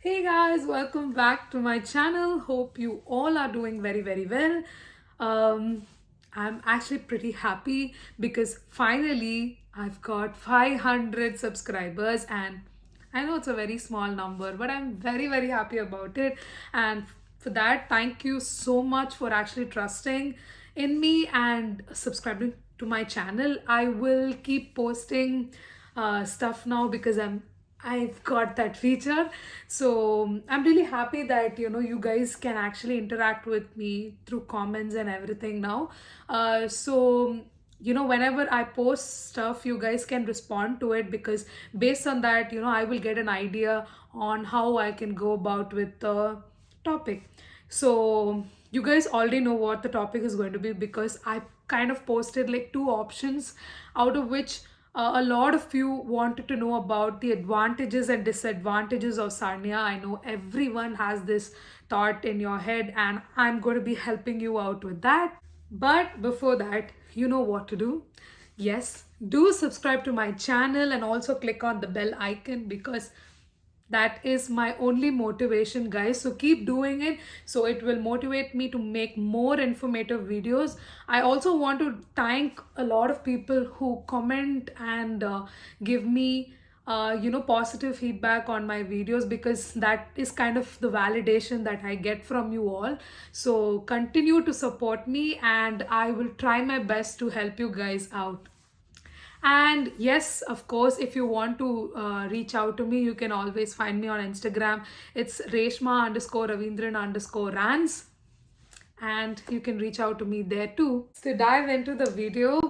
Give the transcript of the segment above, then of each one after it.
Hey guys, welcome back to my channel. Hope you all are doing very well. Um, I'm actually pretty happy because finally I've got 500 subscribers, and I know it's a very small number, but I'm very happy about it. And for that, thank you so much for actually trusting in me and subscribing to my channel. I will keep posting stuff now because I've got that feature. So I'm really happy that you guys can actually interact with me through comments and everything now. So whenever I post stuff, you guys can respond to it, because based on that, I will get an idea on how I can go about with the topic. So you guys already know what the topic is going to be, because I kind of posted like two options, out of which a lot of you wanted to know about the advantages and disadvantages of Sarnia. I know everyone has this thought in your head, and I'm going to be helping you out with that. But before that, you know what to do. Yes, do subscribe to my channel and also click on the bell icon, because that is my only motivation, guys. So keep doing it, so it will motivate me to make more informative videos. I also want to thank a lot of people who comment and give me positive feedback on my videos, because that is kind of the validation that I get from you all. So continue to support me, and I will try my best to help you guys out. And yes, of course, if you want to reach out to me, you can always find me on Instagram. It's Reshma underscore Ravindran underscore Rans. And you can reach out to me there too. To dive into the video,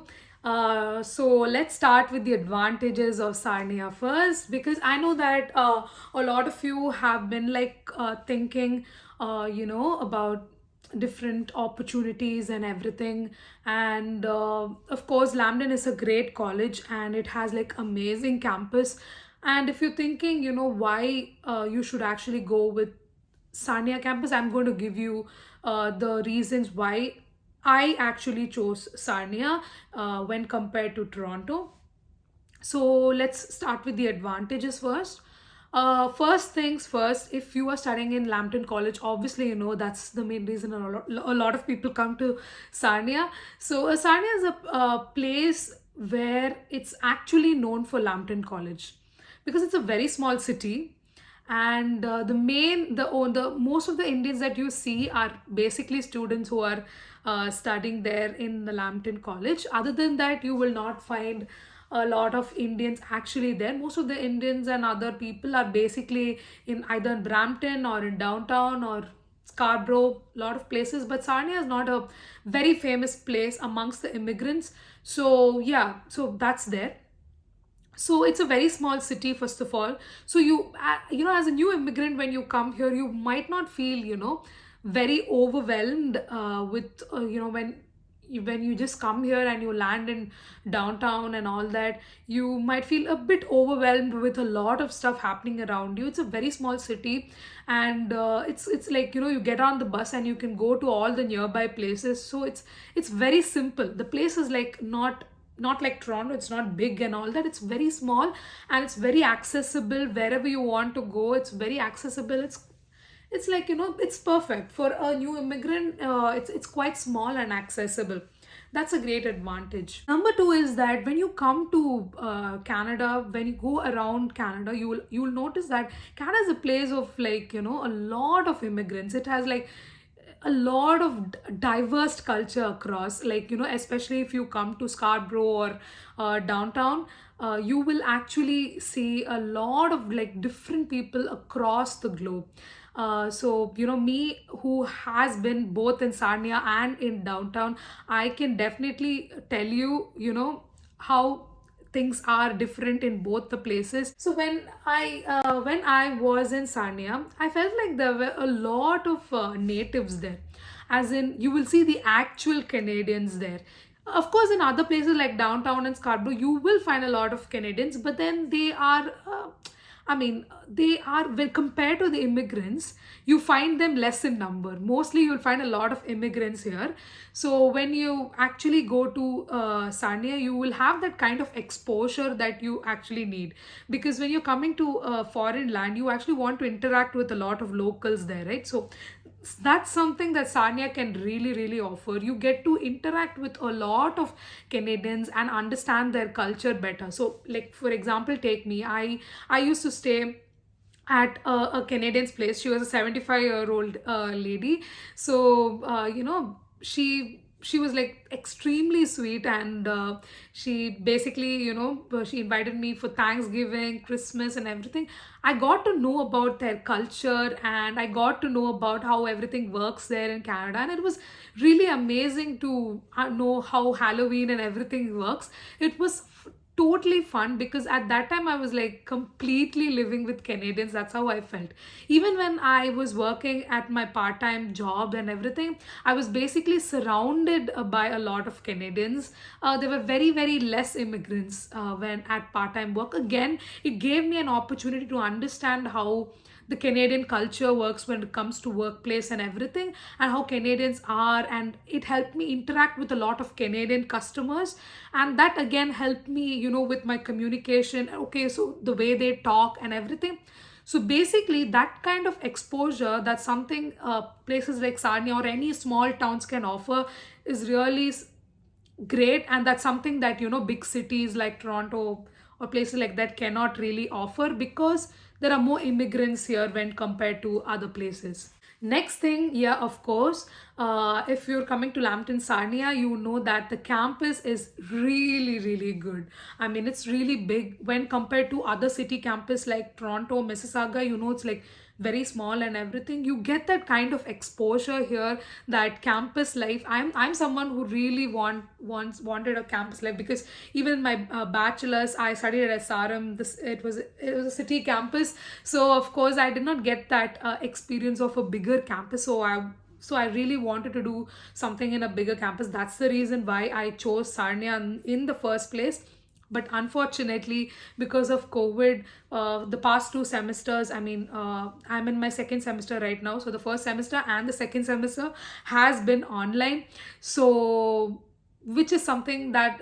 so let's start with the advantages of Sarnia first, because I know that a lot of you have been like thinking, about different opportunities and everything. And of course, Lambden is a great college, and it has like amazing campus. And if you're thinking, why you should actually go with Sarnia campus, I'm going to give you the reasons why I actually chose Sarnia when compared to Toronto. So let's start with the advantages first. First things first, if you are studying in Lambton College, obviously that's the main reason a lot of people come to Sarnia. So Sarnia is a place where it's actually known for Lambton College, because it's a very small city. And the most of the Indians that you see are basically students who are studying there in the Lambton College. Other than that, you will not find a lot of Indians actually there. Most of the Indians and other people are basically in either Brampton or in downtown or Scarborough, a lot of places. But Sarnia is not a very famous place amongst the immigrants. So yeah, so that's there. So it's a very small city, first of all. So as a new immigrant, when you come here, you might not feel very overwhelmed with when you just come here and you land in downtown and all that. You might feel a bit overwhelmed with a lot of stuff happening around you. It's a very small city, and it's like you get on the bus and you can go to all the nearby places. So it's very simple. The place is like not like Toronto. It's not big and all that. It's very small, and it's very accessible. Wherever you want to go, it's very accessible. It's like it's perfect for a new immigrant. It's quite small and accessible. That's a great advantage. Number two is that when you come to Canada, when you go around Canada, you will notice that Canada is a place of like a lot of immigrants. It has like a lot of diverse culture across, like especially if you come to Scarborough or downtown, you will actually see a lot of like different people across the globe. So me, who has been both in Sarnia and in downtown, I can definitely tell you how things are different in both the places. So when I was in Sarnia, I felt like there were a lot of natives there, as in you will see the actual Canadians there. Of course, in other places like downtown and Scarborough, you will find a lot of Canadians, but then they are I mean, they are, when compared to the immigrants, you find them less in number. Mostly, you'll find a lot of immigrants here. So, when you actually go to Sarnia, you will have that kind of exposure that you actually need. Because when you're coming to a foreign land, you actually want to interact with a lot of locals there, right? So, that's something that Sarnia can really, really offer. You get to interact with a lot of Canadians and understand their culture better. So, like for example, take me. I used to stay at a Canadian's place. She was a 75-year-old lady. So, she was like extremely sweet, and she basically, she invited me for Thanksgiving, Christmas, and everything. I got to know about their culture, and I got to know about how everything works there in Canada, and it was really amazing to know how Halloween and everything works. It was totally fun because at that time I was like completely living with Canadians. That's how I felt. Even when I was working at my part-time job and everything, I was basically surrounded by a lot of Canadians. There were very, very less immigrants when at part-time work. Again, it gave me an opportunity to understand how the Canadian culture works when it comes to workplace and everything, and how Canadians are. And it helped me interact with a lot of Canadian customers, and that again helped me, with my communication. Okay, so the way they talk and everything. So basically, that kind of exposure, that's something places like Sarnia or any small towns can offer, is really great. And that's something that, big cities like Toronto or places like that cannot really offer, because there are more immigrants here when compared to other places. Next thing, yeah, of course, if you're coming to Lambton Sarnia, you know that the campus is really, really good. I mean, it's really big when compared to other city campus like Toronto, Mississauga. It's like very small and everything. You get that kind of exposure here, that campus life. I'm someone who really once wanted a campus life, because even in my bachelor's I studied at SRM. It was a city campus, so of course I did not get that experience of a bigger campus. So I really wanted to do something in a bigger campus. That's the reason why I chose Sarnia in the first place. But unfortunately, because of COVID, the past 2 semesters, I mean, I'm in my second semester right now. So the first semester and the second semester has been online. So, which is something that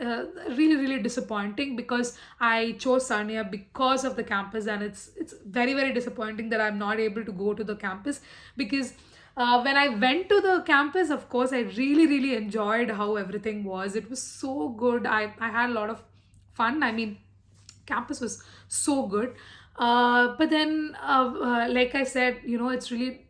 really, really disappointing, because I chose Sarnia because of the campus, and it's very, very disappointing that I'm not able to go to the campus. Because when I went to the campus, of course, I really, really enjoyed how everything was. It was so good. I had a lot of fun. I mean, campus was so good. But then, like I said, it's really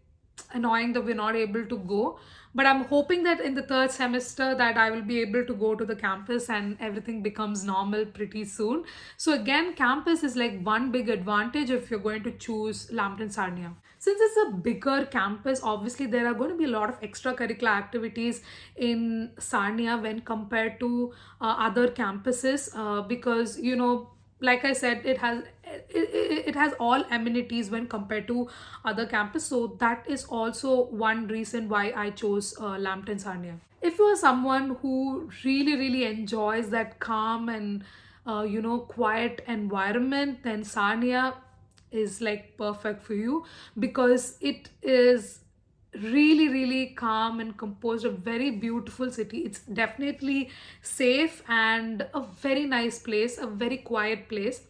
annoying that we're not able to go. But I'm hoping that in the third semester that I will be able to go to the campus and everything becomes normal pretty soon. So again, campus is like one big advantage if you're going to choose Lambton Sarnia. Since it's a bigger campus, obviously there are going to be a lot of extracurricular activities in Sarnia when compared to other campuses, because like I said, it has all amenities when compared to other campus. So that is also one reason why I chose Lambton Sarnia. If you are someone who really, really enjoys that calm and quiet environment, then Sarnia is like perfect for you, because it is really, really calm and composed, a very beautiful city. It's definitely safe and a very nice place, a very quiet place.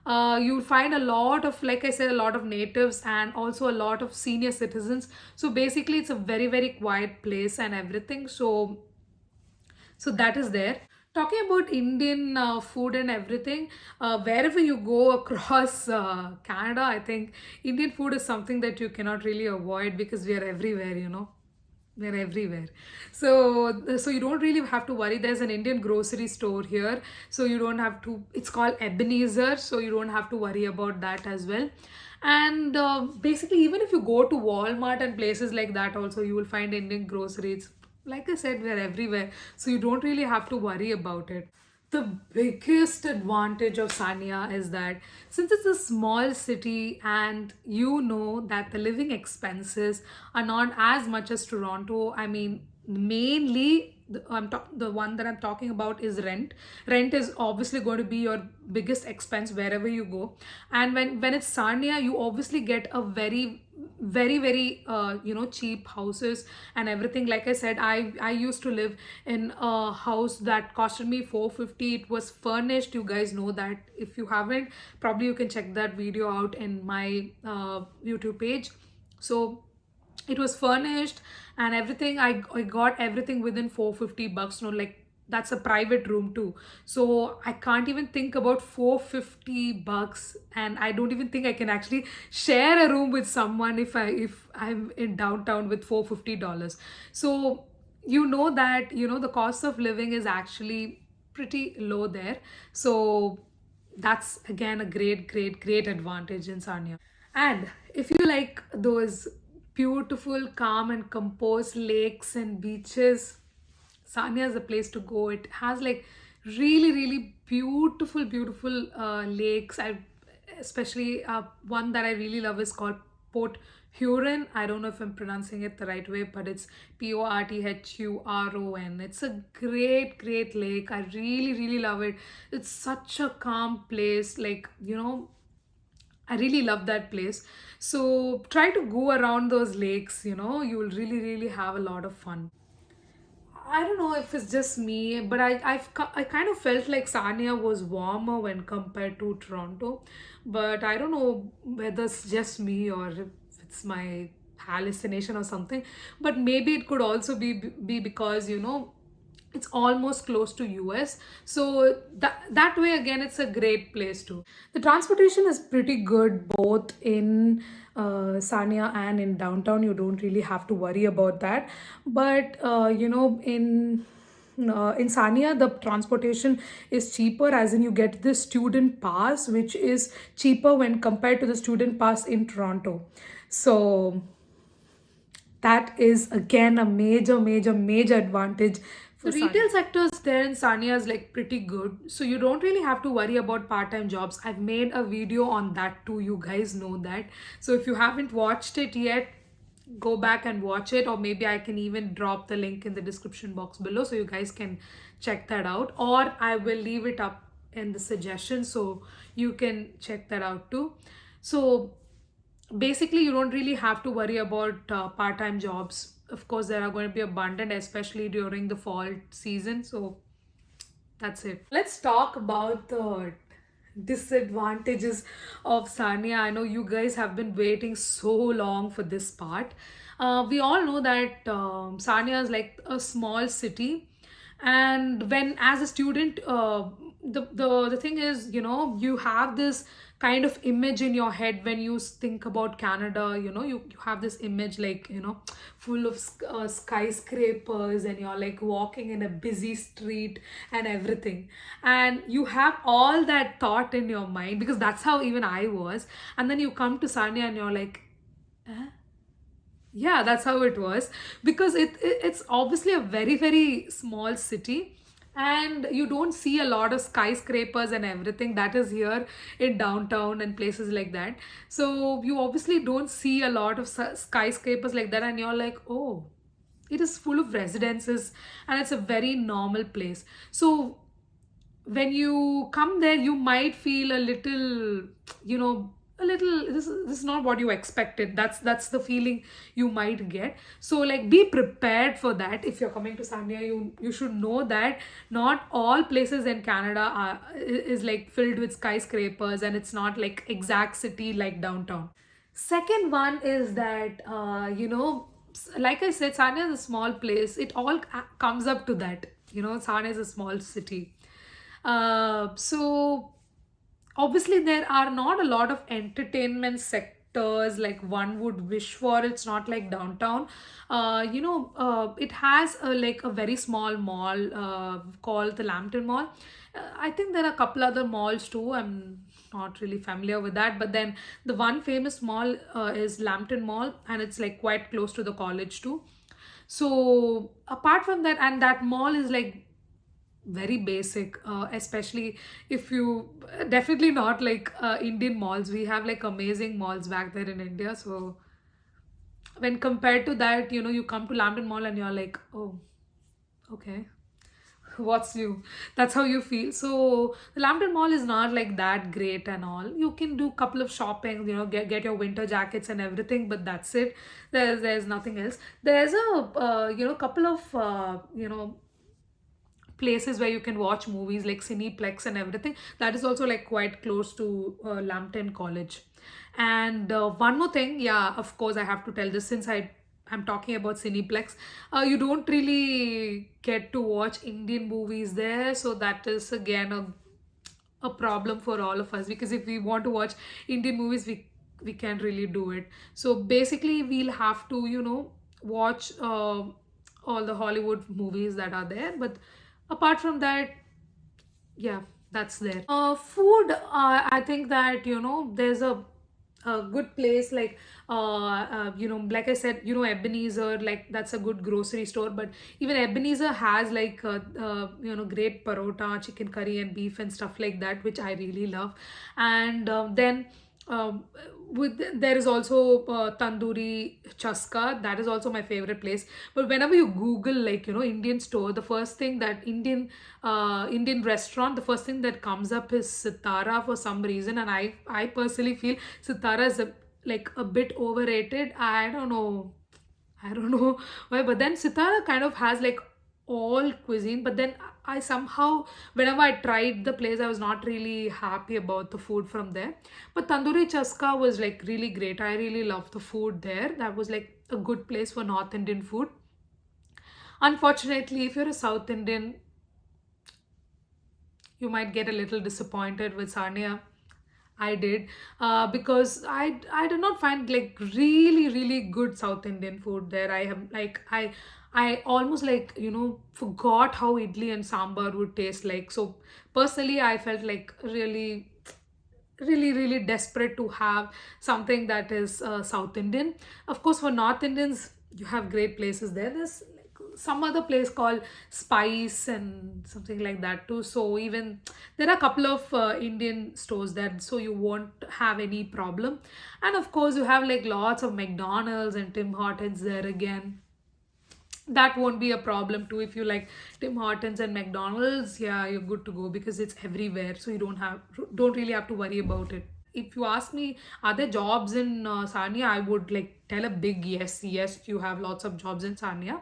You'll find a lot of, like I said, a lot of natives and also a lot of senior citizens. So basically it's a very, very quiet place and everything. So that is there. Talking about Indian food and everything, wherever you go across Canada, I think Indian food is something that you cannot really avoid, because we are everywhere, We're everywhere. So you don't really have to worry. There's an Indian grocery store here. So you don't have to, it's called Ebenezer. So you don't have to worry about that as well. And basically, even if you go to Walmart and places like that, also you will find Indian groceries. Like I said, we're everywhere. So you don't really have to worry about it. The biggest advantage of Sania is that since it's a small city, and that the living expenses are not as much as Toronto, I mean, mainly the one that I'm talking about is rent. Rent is obviously going to be your biggest expense wherever you go. And when it's Sarnia, you obviously get a very cheap houses and everything. Like I said, I used to live in a house that costed me 450. It was furnished. You guys know that. If you haven't, probably you can check that video out in my YouTube page. So it was furnished and everything. I got everything within 450 bucks. No, like that's a private room too. So I can't even think about 450 bucks, and I don't even think I can actually share a room with someone if I'm in downtown with $450. So you know that the cost of living is actually pretty low there. So that's again a great advantage in Sarnia. And if you like those beautiful, calm, and composed lakes and beaches, Sanya is a place to go. It has like really beautiful lakes. I especially one that I really love is called Port Huron. I don't know if I'm pronouncing it the right way, but it's Porthuron. It's a great lake. I really love it. It's such a calm place. Like, I really love that place. So try to go around those lakes, you'll really have a lot of fun. I don't know if it's just me, but I kind of felt like Sarnia was warmer when compared to Toronto, but I don't know whether it's just me or if it's my hallucination or something. But maybe it could also be because it's almost close to US, so that way again it's a great place too. The transportation is pretty good both in Sanya and in downtown. You don't really have to worry about that. But in Sania, the transportation is cheaper, as in you get the student pass, which is cheaper when compared to the student pass in Toronto. So that is again a major advantage. The retail sectors there in Sania is like pretty good, so you don't really have to worry about part-time jobs. I've made a video on that too, you guys know that. So if you haven't watched it yet, go back and watch it, or maybe I can even drop the link in the description box below so you guys can check that out, or I will leave it up in the suggestions so you can check that out too. So basically you don't really have to worry about part-time jobs. Of course there are going to be abundant, especially during the fall season. So that's it. Let's talk about the disadvantages of Sania. I know you guys have been waiting so long for this part. We all know that Sania is like a small city, and when as a student, the thing is, you have this kind of image in your head when you think about Canada. You have this image like, full of skyscrapers, and you're like walking in a busy street and everything, and you have all that thought in your mind, because that's how even I was. And then you come to Sarnia and you're like, yeah, that's how it was, because it's obviously a very small city, and you don't see a lot of skyscrapers and everything that is here in downtown and places like that. So you obviously don't see a lot of skyscrapers like that, and you're like, oh, it is full of residences and it's a very normal place. So when you come there, you might feel a little, a little, this is not what you expected. That's the feeling you might get. So like, be prepared for that. If you're coming to Sarnia, you should know that not all places in Canada is like filled with skyscrapers, and it's not like exact city like downtown. Second one is that like I said, Sarnia is a small place. It all comes up to that. Sarnia is a small city. So obviously there are not a lot of entertainment sectors like one would wish for. It's not like downtown. It has like a very small mall called the Lambton Mall. I think there are a couple other malls too. I'm not really familiar with that, but then the one famous mall is Lambton Mall, and it's like quite close to the college too. So apart from that, and that mall is like very basic, especially if you definitely not like Indian malls. We have like amazing malls back there in India. So when compared to that, you come to Lambton Mall and you're like, oh, Okay. What's you? That's how you feel. So the Lambton Mall is not like that great and all. You can do couple of shopping, get your winter jackets and everything, but that's it. There's nothing else. There's a couple of places where you can watch movies like Cineplex and everything. That is also like quite close to Lambton College. And one more thing, yeah, of course, I have to tell this since I'm talking about Cineplex. You don't really get to watch Indian movies there, so that is again a problem for all of us, because if we want to watch Indian movies, we can't really do it. So basically, we'll have to watch all the Hollywood movies that are there. But apart from that, yeah, that's there. Food, I think that there's a good place like like I said, Ebenezer, like that's a good grocery store. But even Ebenezer has like great parota, chicken curry and beef and stuff like that, which I really love. And then um, with there is also tandoori chaska, that is also my favorite place. But whenever you google like Indian store, the first thing that Indian restaurant, the first thing that comes up is Sitara for some reason. And I personally feel Sitara is like a bit overrated. I don't know why, but then Sitara kind of has like all cuisine. But then I somehow, whenever I tried the place, I was not really happy about the food from there. But Tandoori Chaska was like really great. I really loved the food there. That was like a good place for North Indian food. Unfortunately, if you're a South Indian, you might get a little disappointed with Sarnia. I did, because I did not find like really good South Indian food there. I have like I almost like forgot how idli and sambar would taste like. So personally, I felt like really desperate to have something that is South Indian. Of course, for North Indians, you have great places there. There's like some other place called Spice and something like that too. So even there are a couple of Indian stores there, so you won't have any problem. And of course, you have like lots of McDonald's and Tim Hortons there again. That won't be a problem too. If you like Tim Hortons and McDonald's, yeah, you're good to go because it's everywhere, so you don't really have to worry about it. If you ask me, are there jobs in Sarnia, I would like tell a big yes. Yes, you have lots of jobs in Sarnia,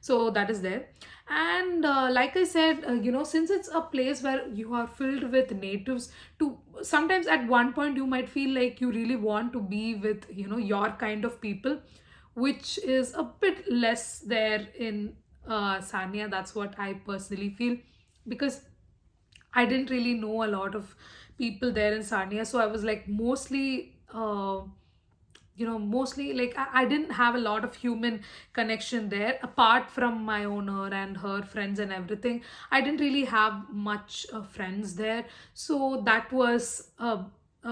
so that is there. And like I said, since it's a place where you are filled with natives, to sometimes at one point you might feel like you really want to be with your kind of people, which is a bit less there in Sanya. That's what I personally feel, because I didn't really know a lot of people there in Sarnia. So I was like mostly like I didn't have a lot of human connection there apart from my owner and her friends and everything. I didn't really have much friends there. So that was a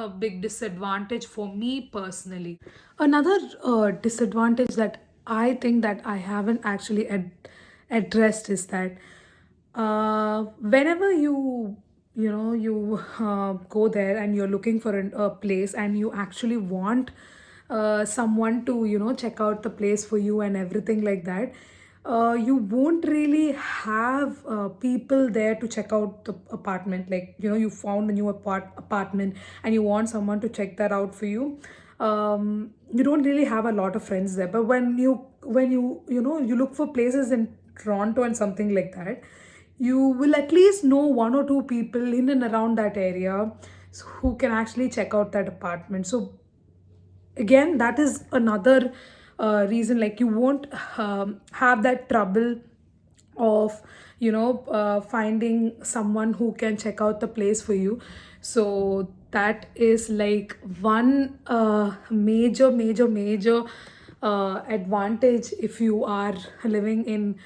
big disadvantage for me personally. Another disadvantage that I think that I haven't actually addressed is that whenever you go there and you're looking for a place and you actually want someone to check out the place for you and everything like that, you won't really have people there to check out the apartment. Like you found a new apartment and you want someone to check that out for you. You don't really have a lot of friends there. But when you look for places in Toronto and something like that, you will at least know one or two people in and around that area who can actually check out that apartment. So again, that is another reason, like you won't have that trouble of finding someone who can check out the place for you. So that is like one major advantage if you are living in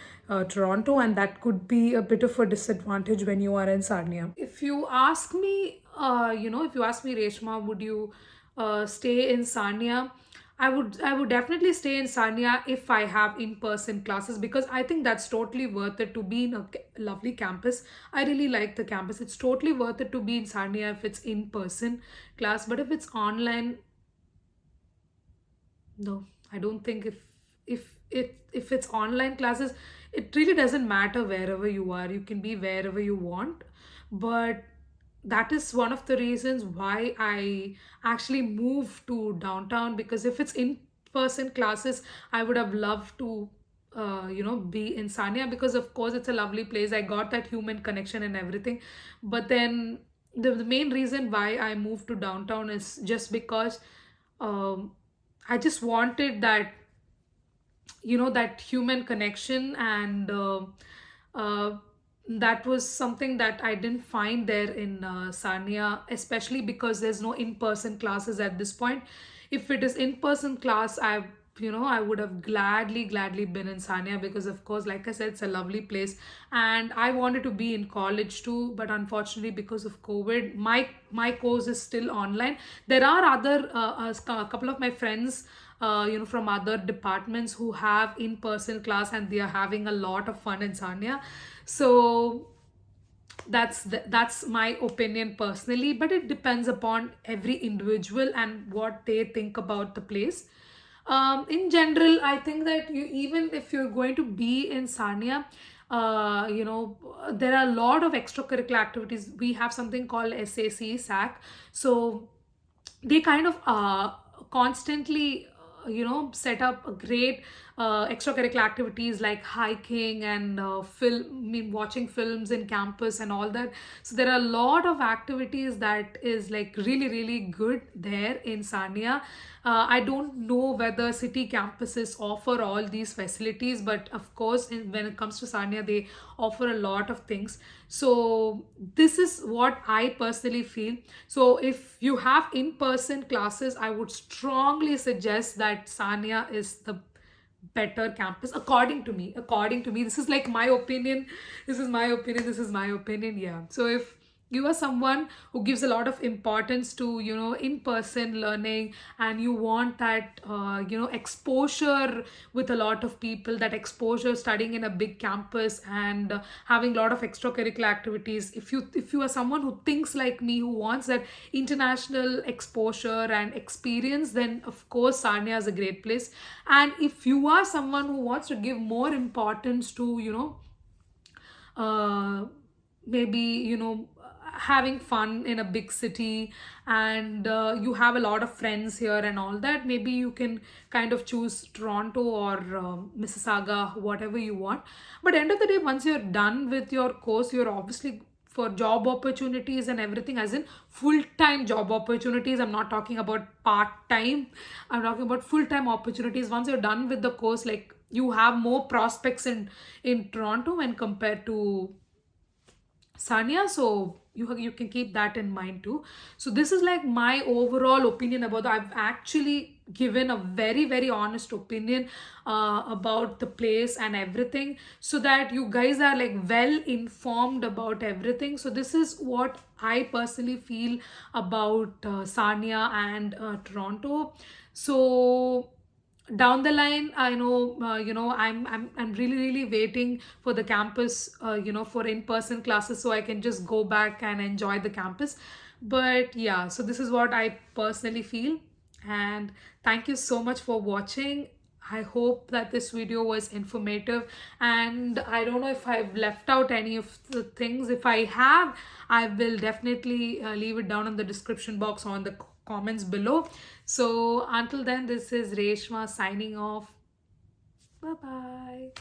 Toronto, and that could be a bit of a disadvantage when you are in Sarnia. If you ask me, if you ask me, Reshma, would you stay in Sarnia? I would definitely stay in Sarnia if I have in-person classes, because I think that's totally worth it to be in a lovely campus. I really like the campus. It's totally worth it to be in Sarnia if it's in-person class. But if it's online, no, I don't think if if it's online classes, it really doesn't matter wherever you are. You can be wherever you want. But that is one of the reasons why I actually moved to downtown, because if it's in person classes, I would have loved to be in Sania, because of course it's a lovely place. I got that human connection and everything. But then the main reason why I moved to downtown is just because um, I just wanted that, that human connection. And uh, that was something that I didn't find there in Sarnia, especially because there's no in-person classes at this point. If it is in-person class, I would have gladly been in Sarnia, because of course, like I said, it's a lovely place. And I wanted to be in college too, but unfortunately because of COVID, my course is still online. There are other a couple of my friends from other departments who have in-person class, and they are having a lot of fun in Sanya. So that's my opinion personally, but it depends upon every individual and what they think about the place. In general, I think that even if you're going to be in Sanya, there are a lot of extracurricular activities. We have something called SAC. So they kind of constantly set up a great extracurricular activities like hiking and watching films in campus and all that. So there are a lot of activities that is like really good there in Sania. I don't know whether city campuses offer all these facilities, but of course when it comes to Sania, they offer a lot of things. So this is what I personally feel. So if you have in-person classes, I would strongly suggest that Sania is the better campus, according to me. This is like my opinion. This is my opinion. Yeah. So if you are someone who gives a lot of importance to in-person learning, and you want that exposure with a lot of people, that exposure studying in a big campus, and having a lot of extracurricular activities, if you are someone who thinks like me, who wants that international exposure and experience, then of course Sarnia is a great place. And if you are someone who wants to give more importance to uh, maybe having fun in a big city, and you have a lot of friends here and all that, maybe you can kind of choose Toronto or Mississauga, whatever you want. But end of the day, once you're done with your course, you're obviously for job opportunities and everything, as in full-time job opportunities. I'm not talking about part-time, I'm talking about full-time opportunities. Once you're done with the course, like, you have more prospects in Toronto when compared to Sania. So you can keep that in mind too. So this is like my overall opinion about I've actually given a very honest opinion about the place and everything, so that you guys are like well informed about everything. So this is what I personally feel about Sarnia and Toronto. So down the line, I know I'm really waiting for the campus, for in-person classes, so I can just go back and enjoy the campus. But yeah, so this is what I personally feel. And thank you so much for watching. I hope that this video was informative, and I don't know if I've left out any of the things. If I have, I will definitely leave it down in the description box or in the comments below. So until then, this is Reshma signing off. Bye bye.